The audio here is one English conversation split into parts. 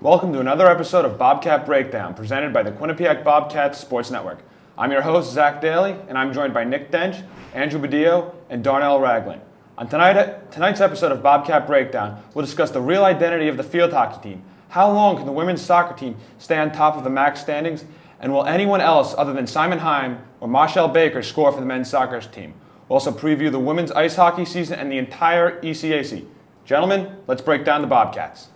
Welcome to another episode of Bobcat Breakdown, presented by the Quinnipiac Bobcats Sports Network. I'm your host, Zack Daly, and I'm joined by Nick Dench, Andrew Badillo, and Darnell Ragland. On tonight's episode of Bobcat Breakdown, we'll discuss the real identity of the field hockey team. How long can the women's soccer team stay on top of the MAC standings? And will anyone else other than Simon Heim or Marshall Baker score for the men's soccer team? We'll also preview the women's ice hockey season and the entire ECAC. Gentlemen, let's break down the Bobcats.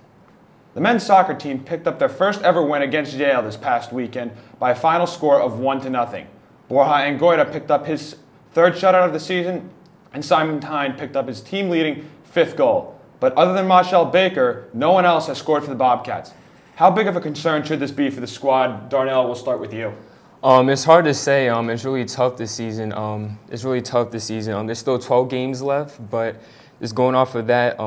The men's soccer team picked up their first ever win against Yale this past weekend by a final score of 1-0. Borja Angoita picked up his third shutout of the season, and Simon Heim picked up his team-leading fifth goal. But other than Marshall Baker, no one else has scored for the Bobcats. How big of a concern should this be for the squad? Darnell, we'll start with you. It's hard to say. It's really tough this season. There's still 12 games left, but just going off of that,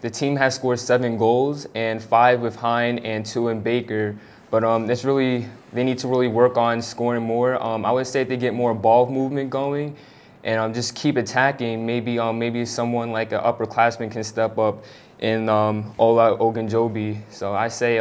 the team has scored 7 goals, and 5 with Hine and 2 in Baker. But they need to really work on scoring more. I would say if they get more ball movement going, and just keep attacking. Maybe someone like an upperclassman can step up in Ola Ogunjobi. So I say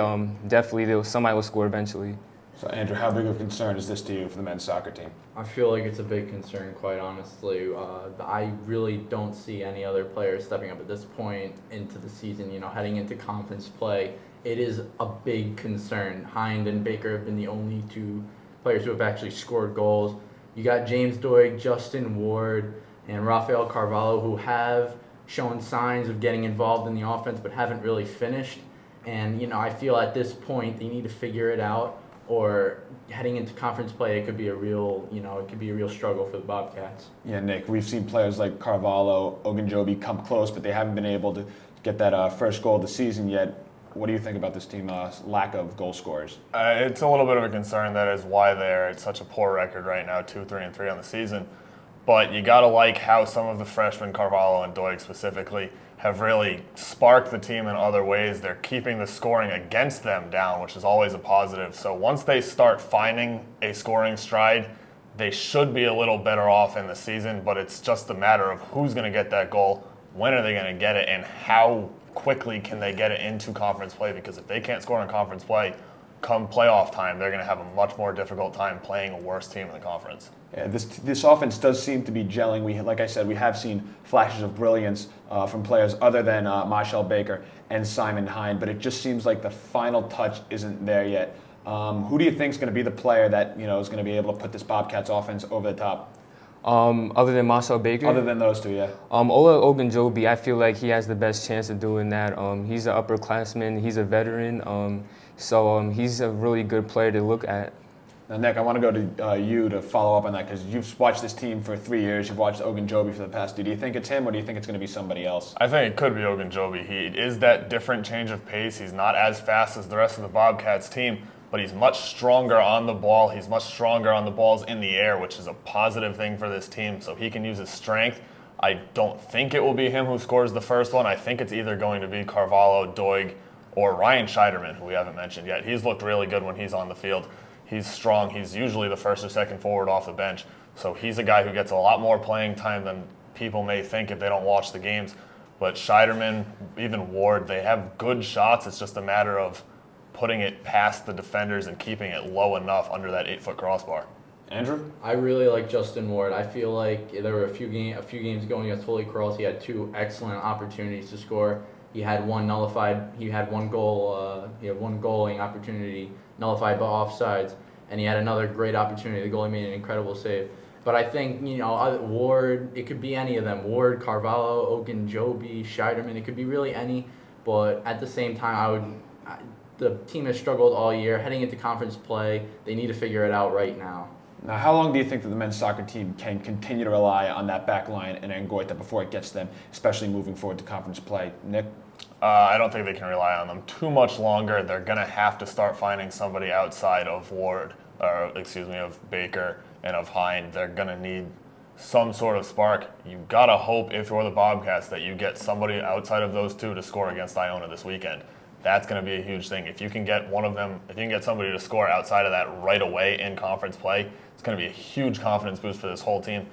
definitely somebody will score eventually. So Andrew, how big of a concern is this to you for the men's soccer team? I feel like it's a big concern, quite honestly. I really don't see any other players stepping up at this point into the season, heading into conference play. It is a big concern. Hind and Baker have been the only 2 players who have actually scored goals. You got James Doig, Justin Ward, and Rafael Carvalho, who have shown signs of getting involved in the offense but haven't really finished. And, I feel at this point they need to figure it out, or heading into conference play, it could be a real struggle for the Bobcats. Yeah, Nick, we've seen players like Carvalho, Ogunjobi come close, but they haven't been able to get that first goal of the season yet. What do you think about this team's lack of goal scorers? It's a little bit of a concern. That is why they're at such a poor record right now, 2-3-3 on the season. But you got to like how some of the freshmen, Carvalho and Doig specifically, have really sparked the team in other ways. They're keeping the scoring against them down, which is always a positive. So once they start finding a scoring stride, they should be a little better off in the season, but it's just a matter of who's going to get that goal, when are they going to get it, and how quickly can they get it into conference play, because if they can't score in conference play, come playoff time, they're going to have a much more difficult time playing a worse team in the conference. Yeah, this offense does seem to be gelling. Like I said, we have seen flashes of brilliance from players other than Marshall Baker and Simon Heim, but it just seems like the final touch isn't there yet. Who do you think is going to be the player that is going to be able to put this Bobcats offense over the top? Other than Marshall Baker? Other than those 2, yeah. Ola Ogunjobi, I feel like he has the best chance of doing that. He's an upperclassman. He's a veteran. So he's a really good player to look at. Now, Nick, I want to go to you to follow up on that, because you've watched this team for 3 years. You've watched Ogunjobi for the past 2. Do you think it's him, or do you think it's going to be somebody else? I think it could be Ogunjobi. He is that different change of pace. He's not as fast as the rest of the Bobcats team, but he's much stronger on the ball. He's much stronger on the balls in the air, which is a positive thing for this team. So he can use his strength. I don't think it will be him who scores the first one. I think it's either going to be Carvalho, Doig, or Ryan Scheiderman, who we haven't mentioned yet. He's looked really good when he's on the field. He's strong. He's usually the first or second forward off the bench. So he's a guy who gets a lot more playing time than people may think if they don't watch the games. But Scheiderman, even Ward, they have good shots. It's just a matter of putting it past the defenders and keeping it low enough under that 8-foot crossbar. Andrew? I really like Justin Ward. I feel like there were a few games going against Holy Cross. He had 2 excellent opportunities to score. He had one nullified. He had one goal. He had one goaling opportunity nullified by offsides, and he had another great opportunity. The goalie made an incredible save. But I think Ward. It could be any of them. Ward, Carvalho, Ogunjobi, Scheiderman. It could be really any. But at the same time, the team has struggled all year. Heading into conference play, they need to figure it out right now. Now, how long do you think that the men's soccer team can continue to rely on that back line and Angoita before it gets them, especially moving forward to conference play? Nick? I don't think they can rely on them too much longer. They're going to have to start finding somebody outside of of Baker and of Hind. They're going to need some sort of spark. You've got to hope, if you're the Bobcats, that you get somebody outside of those 2 to score against Iona this weekend. That's going to be a huge thing. If you can get one of them, if you can get somebody to score outside of that right away in conference play, it's going to be a huge confidence boost for this whole team.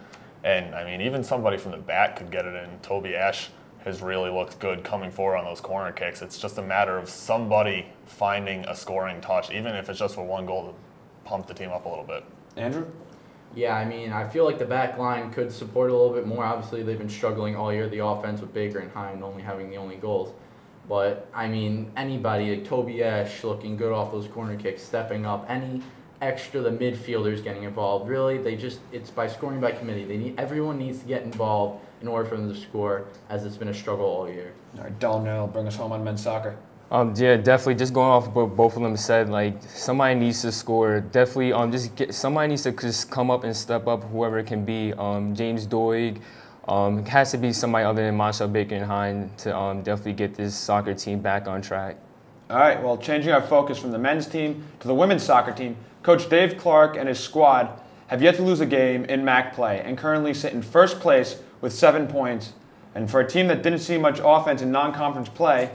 And, even somebody from the back could get it in. Toby Ash has really looked good coming forward on those corner kicks. It's just a matter of somebody finding a scoring touch, even if it's just for one goal to pump the team up a little bit. Andrew? Yeah, I mean, I feel like the back line could support a little bit more. Obviously, they've been struggling all year, the offense, with Baker and Hine only having the only goals. But, I mean, anybody, like Toby Esch looking good off those corner kicks, stepping up, any extra, the midfielders getting involved. Really, it's by scoring by committee. Everyone needs to get involved in order for them to score, as it's been a struggle all year. All right, Darnell, bring us home on men's soccer. Yeah, definitely. Just going off what both of them said, like somebody needs to score. Definitely, somebody needs to just come up and step up, whoever it can be. James Doig, it has to be somebody other than Marshall Baker and Hine to definitely get this soccer team back on track. All right, well, changing our focus from the men's team to the women's soccer team, Coach Dave Clark and his squad have yet to lose a game in MAC play and currently sit in first place with 7 points. And for a team that didn't see much offense in non-conference play,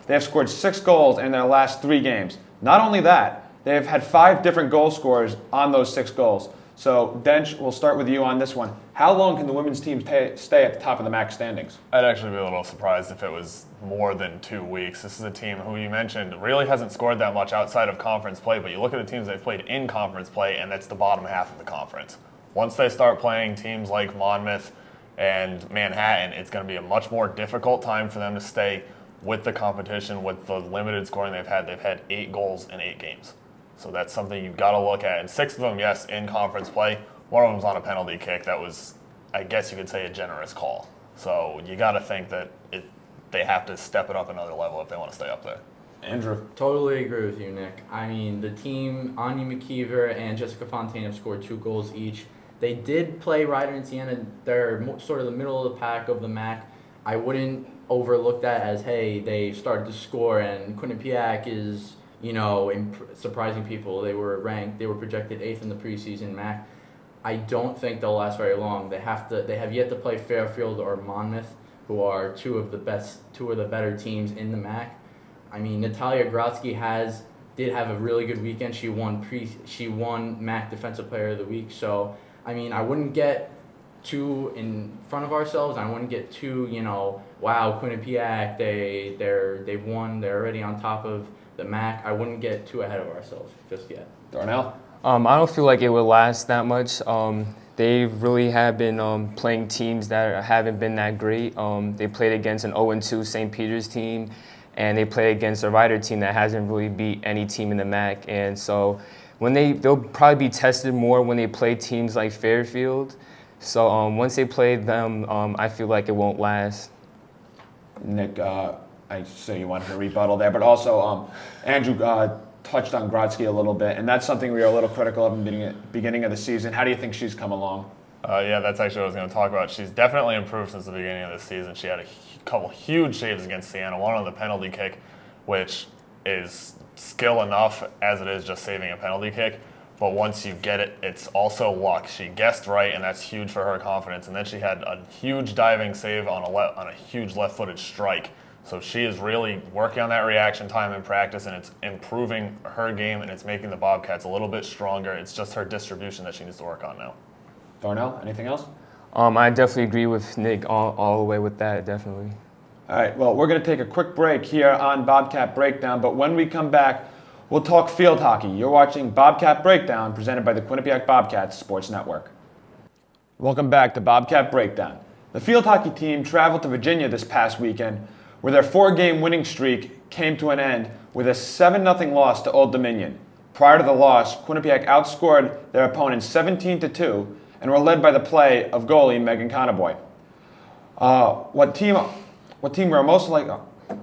they have scored 6 goals in their last 3 games. Not only that, they have had 5 different goal scorers on those 6 goals. So, Dench, we'll start with you on this one. How long can the women's team stay at the top of the MAC standings? I'd actually be a little surprised if it was more than 2 weeks. This is a team who you mentioned really hasn't scored that much outside of conference play, but you look at the teams they've played in conference play, and that's the bottom half of the conference. Once they start playing teams like Monmouth and Manhattan, it's going to be a much more difficult time for them to stay with the competition, with the limited scoring they've had. They've had 8 goals in 8 games. So that's something you've got to look at. And 6 of them, yes, in conference play. One of them's on a penalty kick that was, I guess you could say, a generous call. So you got to think that they have to step it up another level if they want to stay up there. Andrew? Totally agree with you, Nick. I mean, the team, Anya McKeever and Jessica Fontaine, have scored 2 goals each. They did play Ryder and Siena. They're sort of the middle of the pack of the MAC. I wouldn't overlook that as, hey, they started to score and Quinnipiac is, surprising people. They were projected 8th in the preseason MAC. I don't think they'll last very long. They have yet to play Fairfield or Monmouth, who are two of the better teams in the MAC. I mean, Natalia Grotsky did have a really good weekend. She won MAC Defensive Player of the Week. So, I mean, I wouldn't get too in front of ourselves. I wouldn't get too, wow, Quinnipiac, they've won. They're already on top of the MAC. I wouldn't get too ahead of ourselves just yet. Darnell? I don't feel like it would last that much. They really have been playing teams that haven't been that great. They played against an 0-2 St. Peter's team, and they played against a Ryder team that hasn't really beat any team in the MAC. And so they'll probably be tested more when they play teams like Fairfield. So once they play them, I feel like it won't last. Nick, I say you wanted to rebuttal there, but also Andrew touched on Grotsky a little bit, and that's something we were a little critical of in the beginning of the season. How do you think she's come along? Yeah, that's actually what I was going to talk about. She's definitely improved since the beginning of the season. She had a couple huge saves against Siena, one on the penalty kick, which is skill enough as it is just saving a penalty kick. But once you get it, it's also luck. She guessed right, and that's huge for her confidence. And then she had a huge diving save on a huge left-footed strike. So she is really working on that reaction time in practice, and it's improving her game, and it's making the Bobcats a little bit stronger. It's just her distribution that she needs to work on now. Darnell, anything else? I definitely agree with Nick all the way with that, definitely. All right, well, we're going to take a quick break here on Bobcat Breakdown, but when we come back, we'll talk field hockey. You're watching Bobcat Breakdown, presented by the Quinnipiac Bobcats Sports Network. Welcome back to Bobcat Breakdown. The field hockey team traveled to Virginia this past weekend, where their 4-game winning streak came to an end with a 7-0 loss to Old Dominion. Prior to the loss, Quinnipiac outscored their opponents 17-2 and were led by the play of goalie Megan Conaboy. What team we're most like?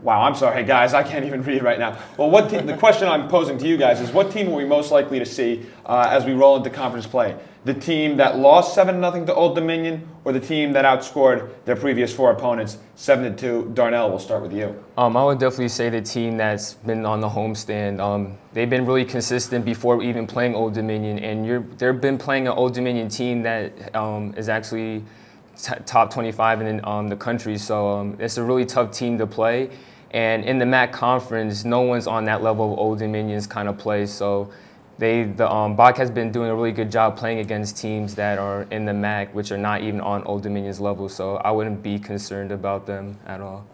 Wow, I'm sorry, guys, I can't even read right now. Well, the question I'm posing to you guys is, what team are we most likely to see as we roll into conference play? The team that lost 7-0 to Old Dominion, or the team that outscored their previous 4 opponents 7-2? Darnell, we'll start with you. I would definitely say the team that's been on the homestand. They've been really consistent before even playing Old Dominion, and they've been playing an Old Dominion team that is actually top 25 in the country. So it's a really tough team to play. And in the MAC conference, no one's on that level of Old Dominion's kind of play. So the Bobcats been doing a really good job playing against teams that are in the MAC, which are not even on Old Dominion's level. So I wouldn't be concerned about them at all.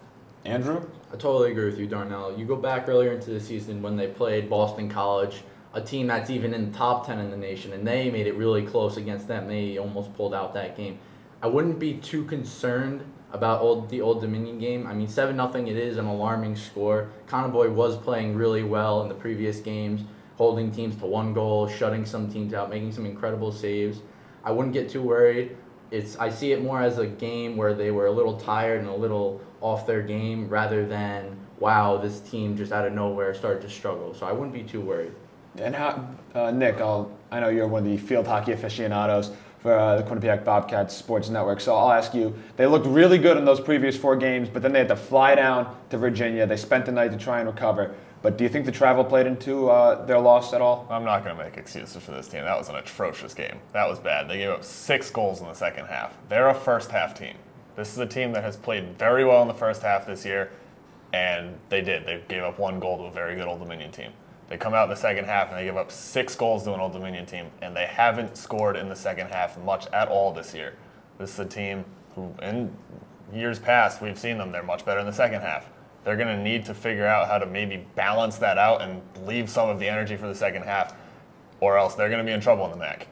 Andrew? I totally agree with you, Darnell. You go back earlier into the season when they played Boston College, a team that's even in the top 10 in the nation, and they made it really close against them. They almost pulled out that game. I wouldn't be too concerned about the Old Dominion game. I mean, 7-0, it is an alarming score. Conboy was playing really well in the previous games, holding teams to 1 goal, shutting some teams out, making some incredible saves. I wouldn't get too worried. I see it more as a game where they were a little tired and a little off their game rather than, wow, this team just out of nowhere started to struggle. So I wouldn't be too worried. And how, Nick, I know you're one of the field hockey aficionados for the Quinnipiac Bobcats Sports Network, so I'll ask you, they looked really good in those previous 4 games, but then they had to fly down to Virginia. They spent the night to try and recover. But do you think the travel played into their loss at all? I'm not going to make excuses for this team. That was an atrocious game. That was bad. They gave up 6 goals in the second half. They're a first-half team. This is a team that has played very well in the first half this year, and they did. They gave up 1 goal to a very good Old Dominion team. They come out in the second half, and they give up 6 goals to an Old Dominion team, and they haven't scored in the second half much at all this year. This is a team who, in years past, we've seen them. They're much better in the second half. They're going to need to figure out how to maybe balance that out and leave some of the energy for the second half, or else they're going to be in trouble in the MAC.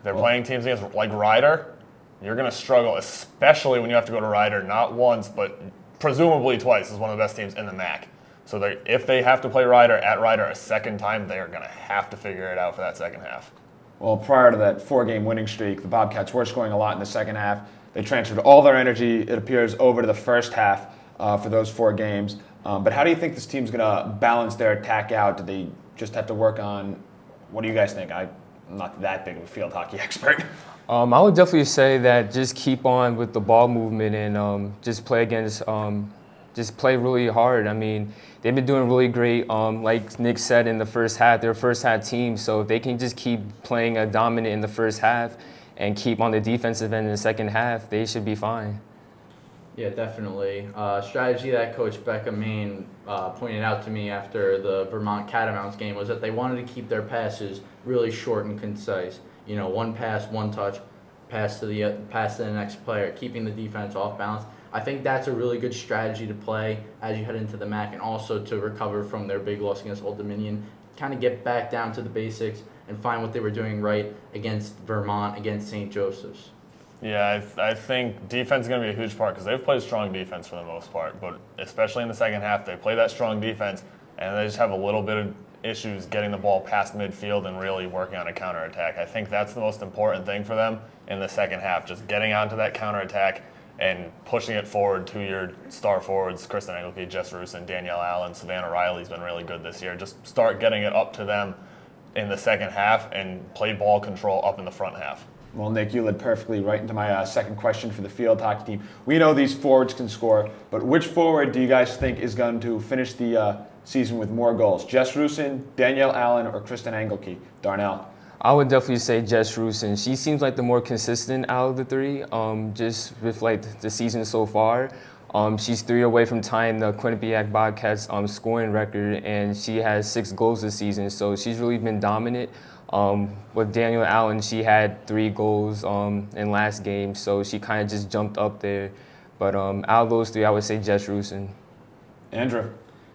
They're playing teams against, like Ryder. You're going to struggle, especially when you have to go to Ryder not once, but presumably twice as one of the best teams in the MAC. So if they have to play Ryder at Ryder a second time, they are going to have to figure it out for that second half. Well, prior to that 4-game winning streak, the Bobcats were scoring a lot in the second half. They transferred all their energy, it appears, over to the first half for those 4 games. But how do you think this team's going to balance their attack out? Do they just have to work on, what do you guys think? I'm not that big of a field hockey expert. I would definitely say that just keep on with the ball movement and just play against, just play really hard. I mean, they've been doing really great. Like Nick said in the first half, they're a first half team. So if they can just keep playing a dominant in the first half and keep on the defensive end in the second half, they should be fine. Yeah, definitely. Strategy that Coach Becca Main pointed out to me after the Vermont Catamounts game was that they wanted to keep their passes really short and concise. You know, 1 pass, 1 touch, pass to the next player, keeping the defense off balance. I think that's a really good strategy to play as you head into the MAC and also to recover from their big loss against Old Dominion. Kind of get back down to the basics and find what they were doing right against Vermont, against St. Joseph's. Yeah, I think defense is going to be a huge part because they've played strong defense for the most part, but especially in the second half, they play that strong defense, and they just have a little bit of issues getting the ball past midfield and really working on a counterattack. I think that's the most important thing for them in the second half, just getting onto that counterattack and pushing it forward to your star forwards, Kristen Engelke, Jess Rusin, Danielle Allen, Savannah Riley's been really good this year. Just start getting it up to them in the second half and play ball control up in the front half. Well, Nick, you led perfectly right into my second question for the field hockey team. We know these forwards can score, but which forward do you guys think is going to finish the season with more goals? Jess Rusin, Danielle Allen, or Kristen Engelke? Darnell? I would definitely say Jess Rusin. She seems like the more consistent out of the 3, just with like the season so far. She's 3 away from tying the Quinnipiac Bobcats scoring record, and she has 6 goals this season, so she's really been dominant. With Danielle Allen, she had 3 goals in last game, so she kind of just jumped up there. But out of those 3, I would say Jess Rusin. Andrew?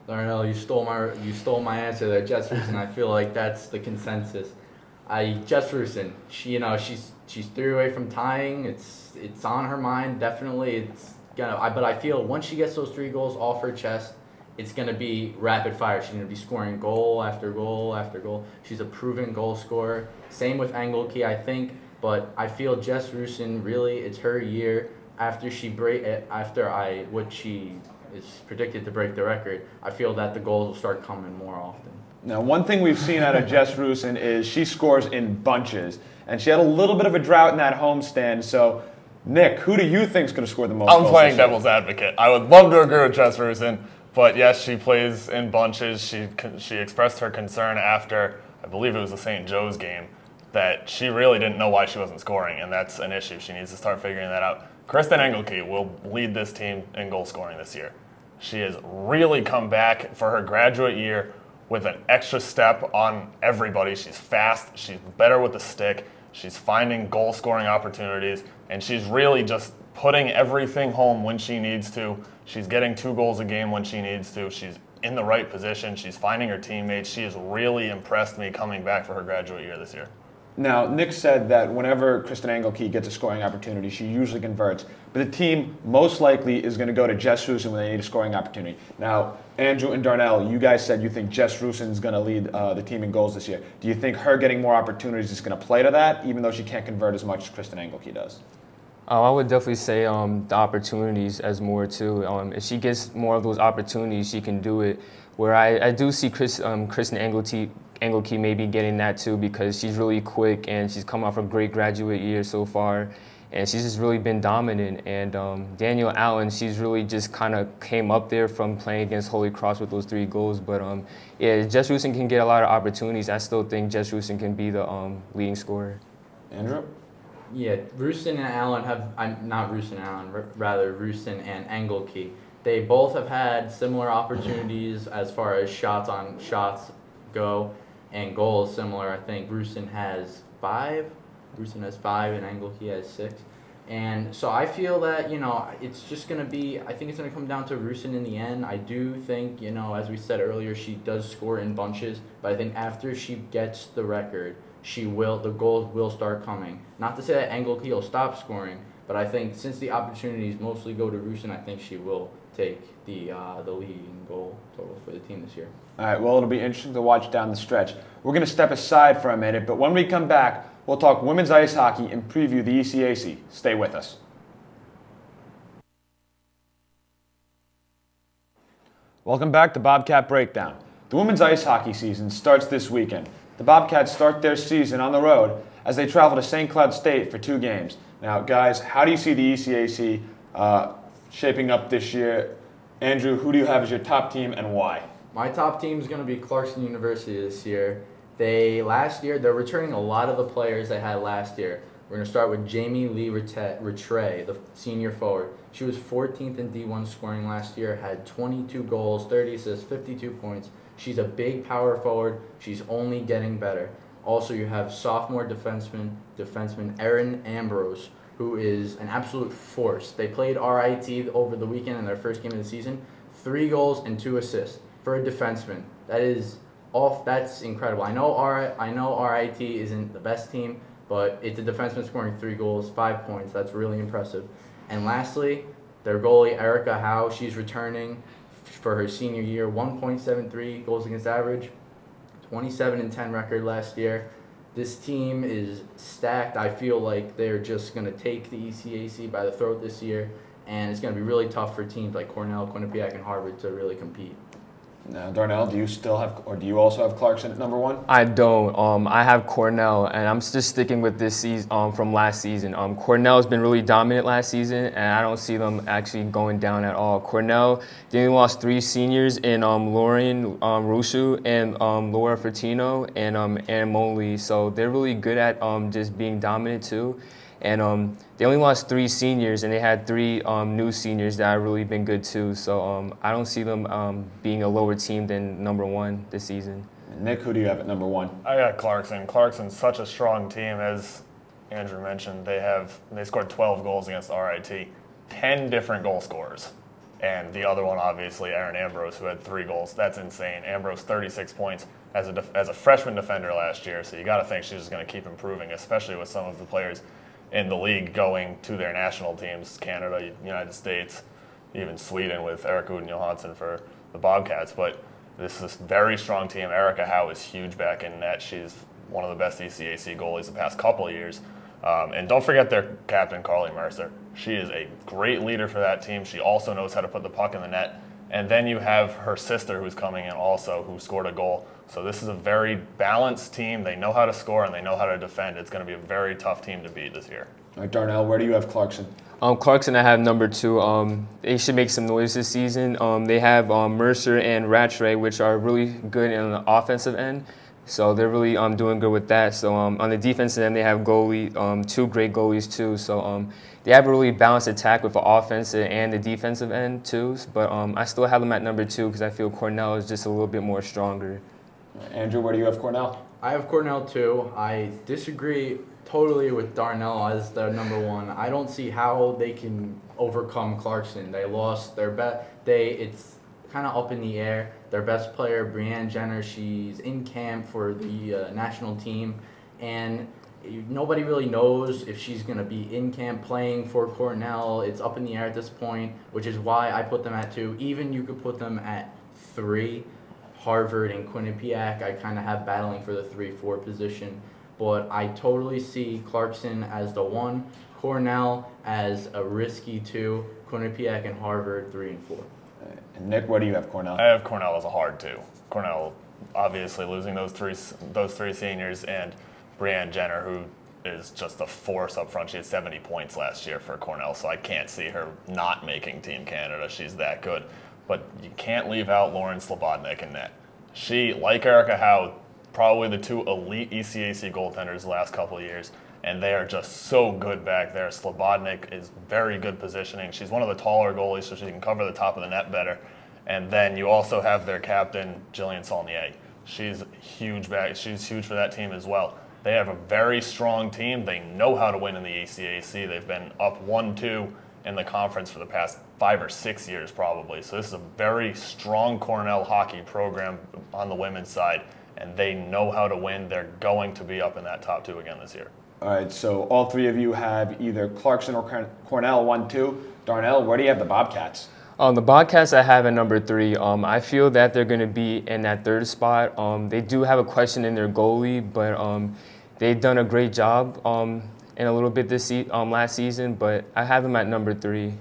Darnell, you stole my answer there, Jess Rusin. I feel like that's the consensus. Jess Rusin, she's 3 away from tying. It's on her mind, definitely. But I feel once she gets those 3 goals off her chest, it's going to be rapid fire. She's going to be scoring goal after goal after goal. She's a proven goal scorer. Same with Engelke, I think. But I feel Jess Rusin, really, it's her year. What she is predicted to break the record, I feel that the goals will start coming more often. Now, one thing we've seen out of Jess Rusin is she scores in bunches. And she had a little bit of a drought in that homestand. So, Nick, who do you think is going to score the most goals? I'm playing devil's advocate. I would love to agree with Jess Rusin. But yes, she plays in bunches. She expressed her concern after, I believe it was the St. Joe's game, that she really didn't know why she wasn't scoring, and that's an issue. She needs to start figuring that out. Kristen Engelke will lead this team in goal scoring this year. She has really come back for her graduate year, with an extra step on everybody. She's fast, she's better with the stick, she's finding goal-scoring opportunities, and she's really just putting everything home when she needs to. She's getting 2 goals a game when she needs to. She's in the right position. She's finding her teammates. She has really impressed me coming back for her graduate year this year. Now, Nick said that whenever Kristen Engelke gets a scoring opportunity, she usually converts. But the team most likely is going to go to Jess Rusin when they need a scoring opportunity. Now, Andrew and Darnell, you guys said you think Jess Rusin is going to lead the team in goals this year. Do you think her getting more opportunities is going to play to that, even though she can't convert as much as Kristen Engelke does? I would definitely say the opportunities as more too. If she gets more of those opportunities, she can do it. Where I do see Kristen Engelke maybe getting that too, because she's really quick and she's come off a great graduate year so far, and she's just really been dominant. And Danielle Allen, she's really just kind of came up there from playing against Holy Cross with those 3 goals. But yeah, Jess Rusin can get a lot of opportunities. I still think Jess Rusin can be the leading scorer. Andrew? Yeah, Rusin and Allen not Rusin and Allen, rather Rusin and Engelke. They both have had similar opportunities as far as shots go, and goals similar. I think Rusin has 5. Rusin has 5 and Engelke has 6. And so I feel that, it's just going to be, I think it's going to come down to Rusin in the end. I do think, as we said earlier, she does score in bunches, but I think after she gets the record, the goals will start coming. Not to say that Engelke will stop scoring, but I think since the opportunities mostly go to Rusin, I think she will take the leading goal total for the team this year. All right, well, it'll be interesting to watch down the stretch. We're going to step aside for a minute, but when we come back, we'll talk women's ice hockey and preview the ECAC. Stay with us. Welcome back to Bobcat Breakdown. The women's ice hockey season starts this weekend. The Bobcats start their season on the road as they travel to St. Cloud State for 2 games. Now, guys, how do you see the ECAC shaping up this year? Andrew, who do you have as your top team and why? My top team is going to be Clarkson University this year. They're returning a lot of the players they had last year. We're going to start with Jamie Lee Rattray, the senior forward. She was 14th in D1 scoring last year, had 22 goals, 30 assists, 52 points. She's a big power forward. She's only getting better. Also, you have sophomore defenseman Erin Ambrose, who is an absolute force. They played RIT over the weekend in their first game of the season. 3 goals and 2 assists for a defenseman. That's incredible. I know RIT isn't the best team, but it's a defenseman scoring 3 goals, 5 points. That's really impressive. And lastly, their goalie Erica Howe. She's returning for her senior year, 1.73 goals against average, 27-10 record last year. This team is stacked. I feel like they're just going to take the ECAC by the throat this year, and it's going to be really tough for teams like Cornell, Quinnipiac, and Harvard to really compete. Now, Darnell, do you also have Clarkson at number 1? I don't. I have Cornell, and I'm just sticking with this season from last season. Cornell's been really dominant last season, and I don't see them actually going down at all. Cornell, they only lost 3 seniors in Lauren Rushu and Laura Fertino and Ann Moley, so they're really good at just being dominant too. And they only lost 3 seniors, and they had 3 new seniors that have really been good too. So I don't see them being a lower team than number 1 this season. Nick, who do you have at number 1? I got Clarkson. Clarkson's such a strong team, as Andrew mentioned. They scored 12 goals against RIT, 10 different goal scorers, and the other one obviously Erin Ambrose, who had 3 goals. That's insane. Ambrose 36 points as a freshman defender last year. So you got to think she's just going to keep improving, especially with some of the players in the league going to their national teams, Canada, United States, even Sweden with Erica Uden Johansson for the Bobcats. But this is a very strong team. Erica Howe is huge back in net. She's one of the best ECAC goalies the past couple of years. And don't forget their captain, Carly Mercer. She is a great leader for that team. She also knows how to put the puck in the net. And then you have her sister who's coming in also, who scored a goal. So this is a very balanced team. They know how to score and they know how to defend. It's going to be a very tough team to beat this year. All right, Darnell, where do you have Clarkson? Clarkson, I have number 2. They should make some noise this season. They have Mercer and Rattray, which are really good in the offensive end. So they're really doing good with that. So on the defensive end, they have 2 great goalies too. So they have a really balanced attack with the offensive and the defensive end too. But I still have them at number 2 because I feel Cornell is just a little bit more stronger. Andrew, where do you have Cornell? I have Cornell too. I disagree totally with Darnell as their number one. I don't see how they can overcome Clarkson. They lost their best. It's kind of up in the air. Their best player, Brianne Jenner, she's in camp for the national team, and nobody really knows if she's going to be in camp playing for Cornell. It's up in the air at this point, which is why I put them at 2. Even you could put them at 3. Harvard and Quinnipiac, I kind of have battling for the 3-4 position. But I totally see Clarkson as the 1, Cornell as a risky 2, Quinnipiac and Harvard 3 and 4. And Nick, where do you have Cornell? I have Cornell as a hard 2. Cornell, obviously losing those three seniors, and Brianne Jenner, who is just a force up front. She had 70 points last year for Cornell, so I can't see her not making Team Canada. She's that good. But you can't leave out Lauren Slobodnik in net. She, like Erica Howe, probably the 2 elite ECAC goaltenders the last couple of years, and they are just so good back there. Slobodnik is very good positioning. She's one of the taller goalies, so she can cover the top of the net better. And then you also have their captain, Jillian Saulnier. She's huge back. She's huge for that team as well. They have a very strong team. They know how to win in the ECAC. They've been up 1-2 in the conference for the past 5 or 6 years probably. So this is a very strong Cornell hockey program on the women's side, and they know how to win. They're going to be up in that top 2 again this year. All right, so all 3 of you have either Clarkson or Cornell 1-2. Darnell, where do you have the Bobcats? The Bobcats I have at number 3. I feel that they're going to be in that 3rd spot. They do have a question in their goalie, but they've done a great job in a little bit last season, but I have them at number 3.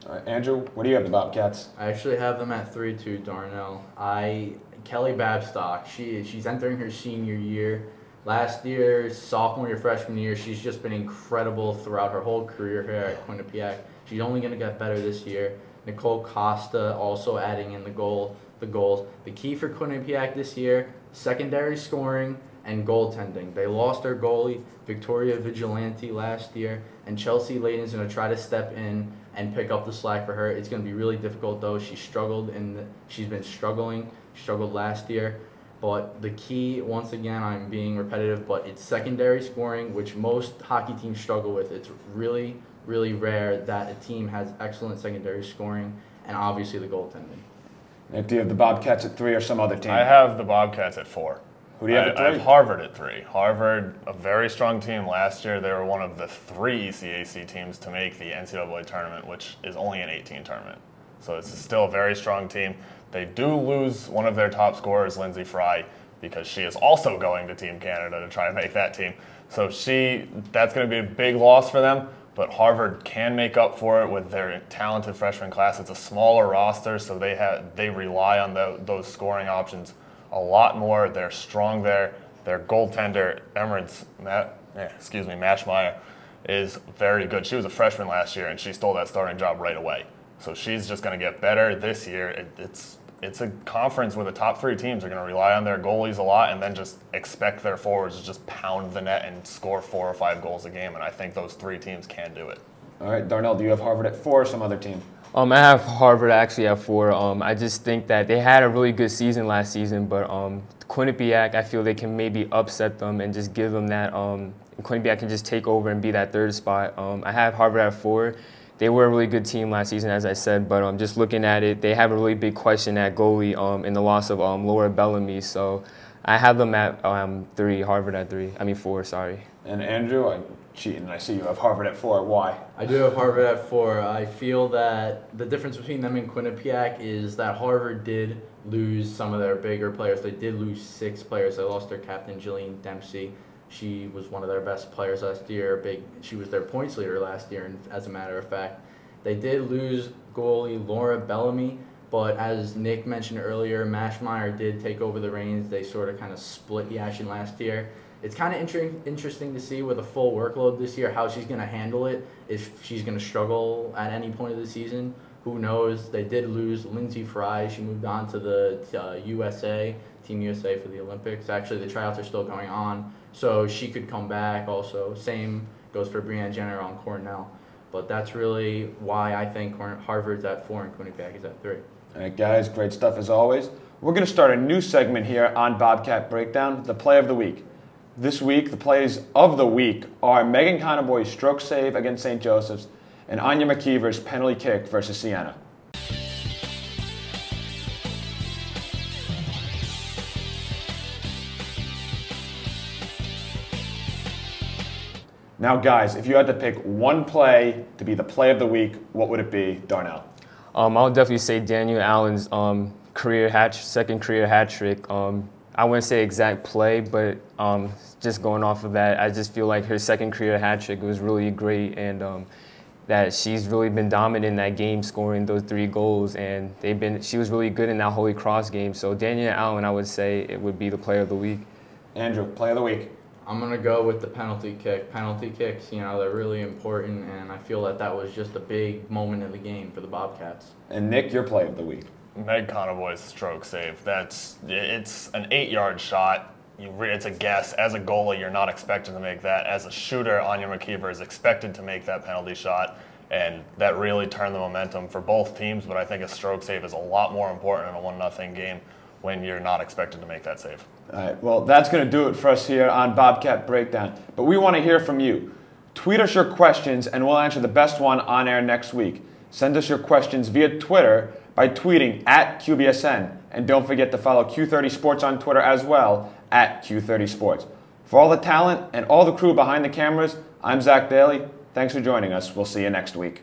All right, Andrew, where do you have the Bobcats? I actually have them at 3 too, Darnell. Kelly Babstock, she's entering her senior year. Last year, sophomore year, freshman year, she's just been incredible throughout her whole career here at Quinnipiac. She's only going to get better this year. Nicole Costa also adding in the goals. The key for Quinnipiac this year, secondary scoring and goaltending. They lost their goalie, Victoria Vigilante, last year, and Chelsea Layton's going to try to step in and pick up the slack for her. It's going to be really difficult, though. She's been struggling. She struggled last year. But the key, once again, I'm being repetitive, but it's secondary scoring, which most hockey teams struggle with. It's really, really rare that a team has excellent secondary scoring, and obviously the goaltending. Nick, do you have the Bobcats at 3 or some other team? I have the Bobcats at 4. Who do you have at 3? I have Harvard at 3. Harvard, a very strong team last year. They were one of the 3 ECAC teams to make the NCAA tournament, which is only an 18 tournament. So it's still a very strong team. They do lose one of their top scorers, Lindsay Fry, because she is also going to Team Canada to try to make that team. So that's going to be a big loss for them, but Harvard can make up for it with their talented freshman class. It's a smaller roster, so they rely on those scoring options a lot more. They're strong there. Their goaltender, Mashmeyer, is very good. She was a freshman last year, and she stole that starting job right away. So she's just going to get better this year. It's a conference where the top 3 teams are going to rely on their goalies a lot and then just expect their forwards to just pound the net and score 4 or 5 goals a game, and I think those 3 teams can do it. All right, Darnell, do you have Harvard at 4 or some other team? I have Harvard actually at 4. I just think that they had a really good season last season, but Quinnipiac, I feel they can maybe upset them and just give them that. Quinnipiac can just take over and be that 3rd spot. I have Harvard at 4. They were a really good team last season, as I said, but just looking at it, they have a really big question at goalie in the loss of Laura Bellamy. So I have them at 3, Harvard at 3. 4, sorry. And Andrew, I'm cheating. I see you have Harvard at 4. Why? I do have Harvard at 4. I feel that the difference between them and Quinnipiac is that Harvard did lose some of their bigger players. They did lose 6 players. They lost their captain, Jillian Dempsey. She was one of their best players last year. She was their points leader last year, and as a matter of fact. They did lose goalie Laura Bellamy, but as Nick mentioned earlier, Mashmeyer did take over the reins. They sort of kind of split the action last year. It's kind of interesting to see with a full workload this year how she's going to handle it, if she's going to struggle at any point of the season. Who knows? They did lose Lindsay Fry. She moved on to the Team USA for the Olympics. Actually, the tryouts are still going on, so she could come back also. Same goes for Brianne Jenner on Cornell. But that's really why I think Harvard's at 4 and Quinnipiac is at 3. All right, guys, great stuff as always. we're going to start a new segment here on Bobcat Breakdown, the Play of the Week. This week, the plays of the week are Megan Conboy's stroke save against St. Joseph's and Anya McKeever's penalty kick versus Siena. Now, guys, if you had to pick one play to be the play of the week, what would it be, Darnell? I would definitely say Daniel Allen's second career hat trick. I wouldn't say exact play, but just going off of that, I just feel like her second career hat trick was really great, and that she's really been dominant in that game, scoring those 3 goals, and she was really good in that Holy Cross game. So Daniel Allen, I would say it would be the play of the week. Andrew, play of the week. I'm going to go with the penalty kick. Penalty kicks, they're really important, and I feel that was just a big moment in the game for the Bobcats. And Nick, your play of the week. Meg Conboy's stroke save. It's an 8-yard shot. It's a guess. As a goalie, you're not expected to make that. As a shooter, Anya McKeever is expected to make that penalty shot, and that really turned the momentum for both teams. But I think a stroke save is a lot more important in a 1-0 game when you're not expected to make that save. All right, well, that's going to do it for us here on Bobcat Breakdown. But we want to hear from you. Tweet us your questions, and we'll answer the best one on air next week. Send us your questions via Twitter by tweeting at QBSN. And don't forget to follow Q30 Sports on Twitter as well, at Q30 Sports. For all the talent and all the crew behind the cameras, I'm Zack Daly. Thanks for joining us. We'll see you next week.